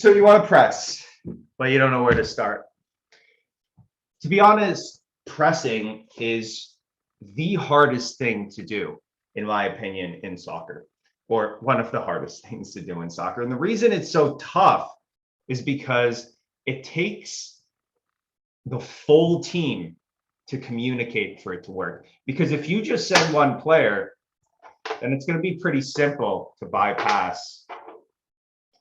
So you want to press, but you don't know where to start. To be honest, pressing is the hardest thing to do, in my opinion, in soccer, or one of the hardest things to do in soccer. And the reason it's so tough is because it takes the full team to communicate for it to work. Because if you just send one player, then it's going to be pretty simple to bypass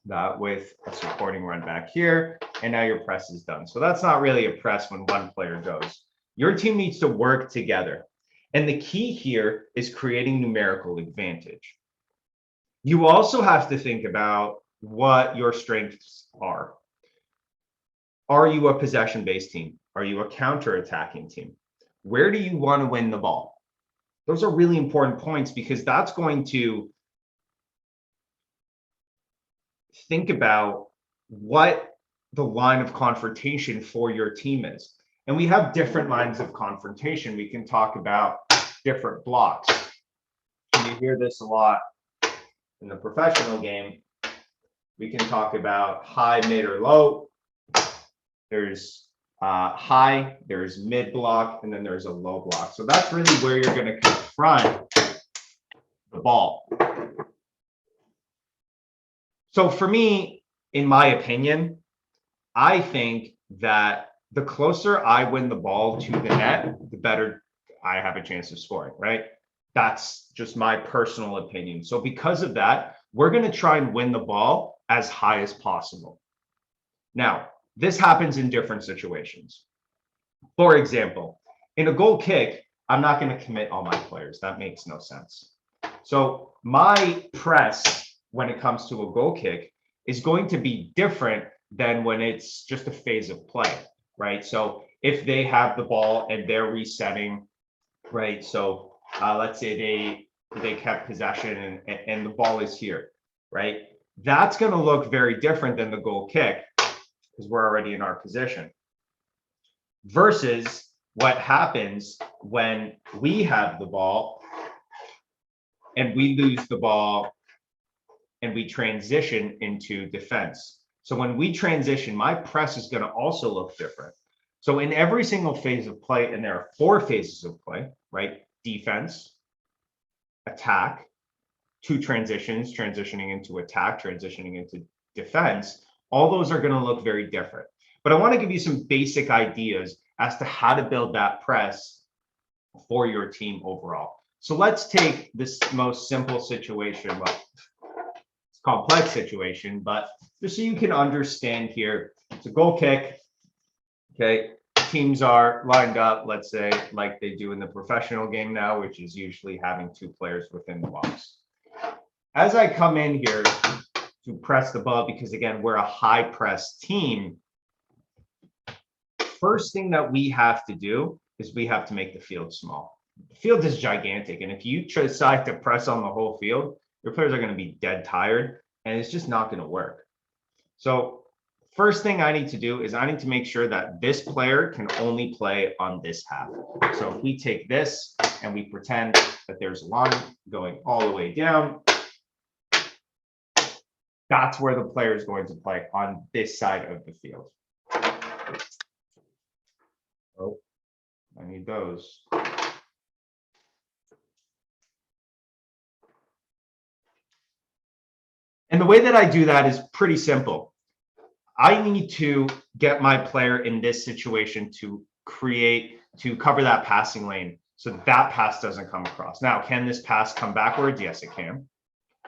that with a supporting run back here, and now your press is done. So that's not really a press when one player goes. Your team needs to work together. And the key here is creating numerical advantage. You also have to think about what your strengths are. Are you a possession-based team? Are you a counter-attacking team? Where do you want to win the ball? Those are really important points because that's going to think about what the line of confrontation for your team is. And we have different lines of confrontation. We can talk about different blocks. You hear this a lot in the professional game. We can talk about high, mid, or low. There's high, there's mid block, and then there's a low block. So that's really where you're going to confront the ball. So for me, in my opinion, I think that the closer I win the ball to the net, the better I have a chance of scoring, right? That's just my personal opinion. So because of that, we're going to try and win the ball as high as possible. Now, this happens in different situations. For example, in a goal kick, I'm not going to commit all my players. That makes no sense. So my press when it comes to a goal kick is going to be different than when it's just a phase of play, right? So if they have the ball and they're resetting, right? So let's say they kept possession and the ball is here, right? That's going to look very different than the goal kick because we're already in our position. Versus what happens when we have the ball and we lose the ball and we transition into defense. So when we transition, my press is going to also look different. So in every single phase of play, and there are 4 phases of play, right? Defense, attack, 2 transitions, transitioning into attack, transitioning into defense. All those are going to look very different. But I want to give you some basic ideas as to how to build that press for your team overall. So let's take this most simple situation. Well, it's a complex situation, but just so you can understand here, it's a goal kick. Okay, teams are lined up, let's say, like they do in the professional game now, which is usually having 2 players within the box. As I come in here to press the ball, because again, we're a high press team, first thing that we have to do is we have to make the field small. The field is gigantic, and if you decide to press on the whole field, your players are going to be dead tired, and it's just not going to work. So first thing I need to do is I need to make sure that this player can only play on this half. So if we take this and we pretend that there's a line going all the way down, that's where the player is going to play, on this side of the field. Oh, I need those. And the way that I do that is pretty simple. I need to get my player in this situation to cover that passing lane so that pass doesn't come across. Now, can this pass come backwards? Yes, it can.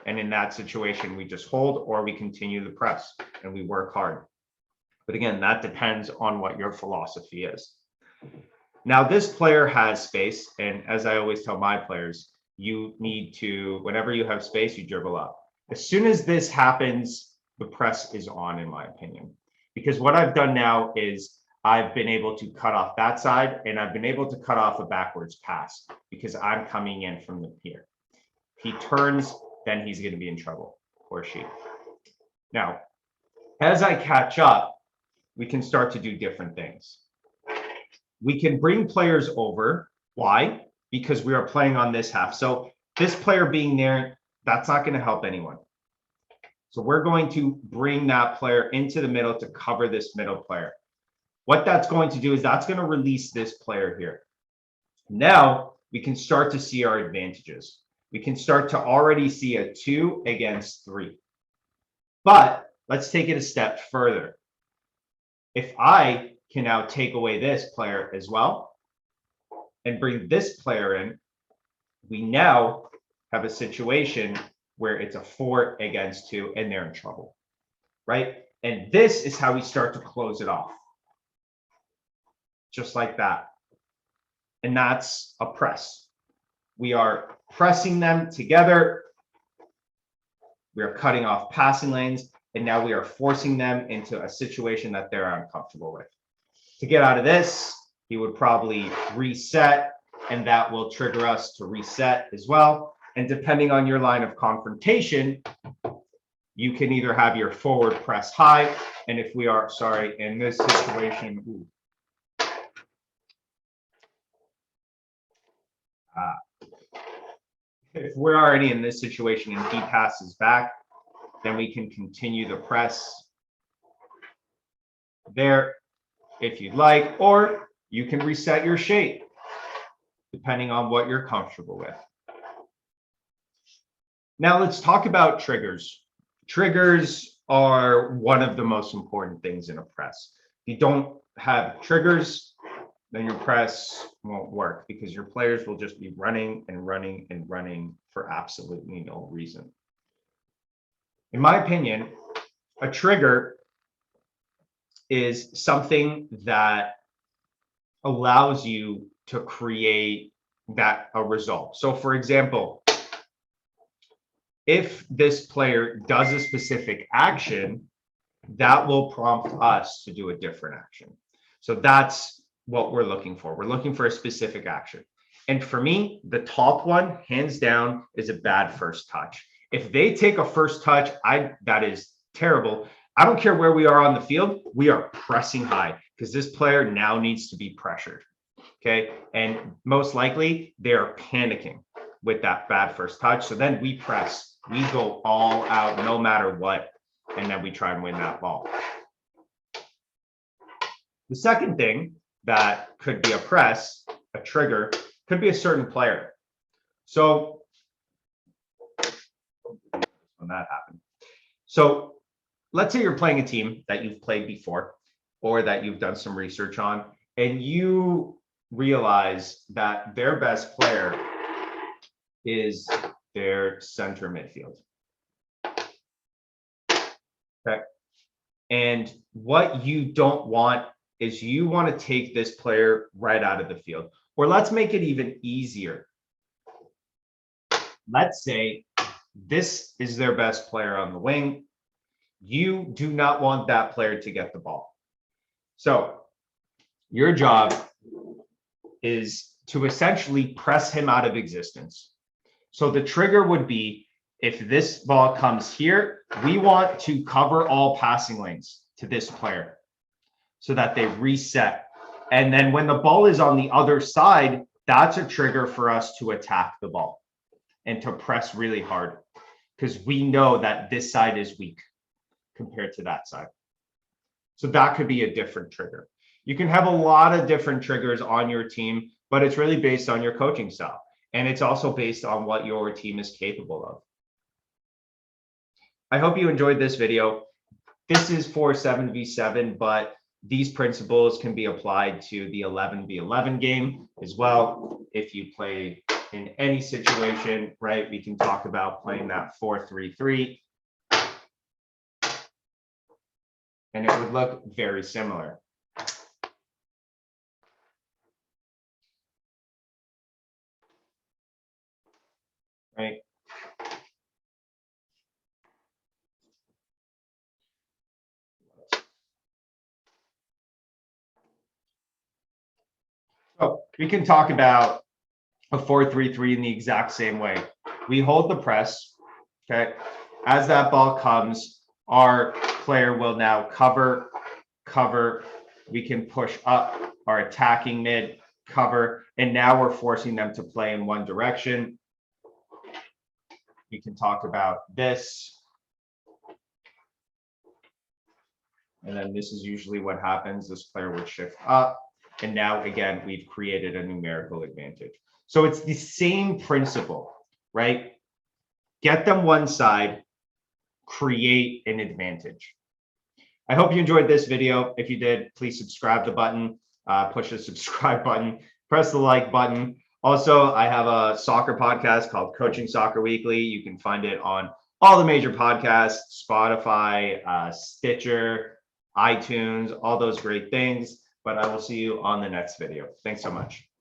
And in that situation, we just hold or we continue the press and we work hard. But again, that depends on what your philosophy is. Now, this player has space. And as I always tell my players, you need to, whenever you have space, you dribble up. As soon as this happens, the press is on, in my opinion, because what I've done now is I've been able to cut off that side and I've been able to cut off a backwards pass because I'm coming in from here. If he turns, then he's going to be in trouble, or she. Now, as I catch up, we can start to do different things. We can bring players over. Why? Because we are playing on this half. So this player being there, that's not going to help anyone. So we're going to bring that player into the middle to cover this middle player. What that's going to do is that's going to release this player here. Now we can start to see our advantages. We can start to already see a 2 against 3. But let's take it a step further. If I can now take away this player as well and bring this player in, we now have a situation where it's a 4 against 2 and they're in trouble, right? And this is how we start to close it off. Just like that. And that's a press. We are pressing them together. We are cutting off passing lanes, and now we are forcing them into a situation that they're uncomfortable with. To get out of this, he would probably reset, and that will trigger us to reset as well. And depending on your line of confrontation, you can either have your forward press high, and if we are, sorry, in this situation, if we're already in this situation and he passes back, then we can continue the press there if you'd like, or you can reset your shape depending on what you're comfortable with. Now let's talk about triggers. Triggers are one of the most important things in a press. If you don't have triggers, then your press won't work because your players will just be running and running and running for absolutely no reason. In my opinion, a trigger is something that allows you to create a result. So for example, if this player does a specific action, that will prompt us to do a different action. So that's what we're looking for. We're looking for a specific action. And for me, the top one, hands down, is a bad first touch. If they take a first touch, that is terrible. I don't care where we are on the field. We are pressing high because this player now needs to be pressured. Okay. And most likely they're panicking with that bad first touch. So then we press, we go all out no matter what. And then we try and win that ball. The second thing that could be a press, a trigger, could be a certain player. So when that happened. So let's say you're playing a team that you've played before or that you've done some research on, and you realize that their best player is their center midfield. Okay. And what you don't want is you want to take this player right out of the field. Or let's make it even easier. Let's say this is their best player on the wing. You do not want that player to get the ball. So your job is to essentially press him out of existence. So the trigger would be, if this ball comes here, we want to cover all passing lanes to this player so that they reset. And then when the ball is on the other side, that's a trigger for us to attack the ball and to press really hard because we know that this side is weak compared to that side. So that could be a different trigger. You can have a lot of different triggers on your team, but it's really based on your coaching style. And it's also based on what your team is capable of. I hope you enjoyed this video. This is for 7v7, but these principles can be applied to the 11v11 game as well. If you play in any situation, right, we can talk about playing that 4-3-3. And it would look very similar. Right? So we can talk about a 4-3-3 in the exact same way. We hold the press, okay? As that ball comes, our player will now cover. We can push up our attacking mid, cover, and now we're forcing them to play in one direction. We can talk about this. And then this is usually what happens. This player would shift up. And now, again, we've created a numerical advantage. So it's the same principle, right? Get them one side, create an advantage. I hope you enjoyed this video. If you did, please subscribe the button, push the subscribe button, press the like button. Also, I have a soccer podcast called Coaching Soccer Weekly. You can find it on all the major podcasts, Spotify, Stitcher, iTunes, all those great things. But I will see you on the next video. Thanks so much.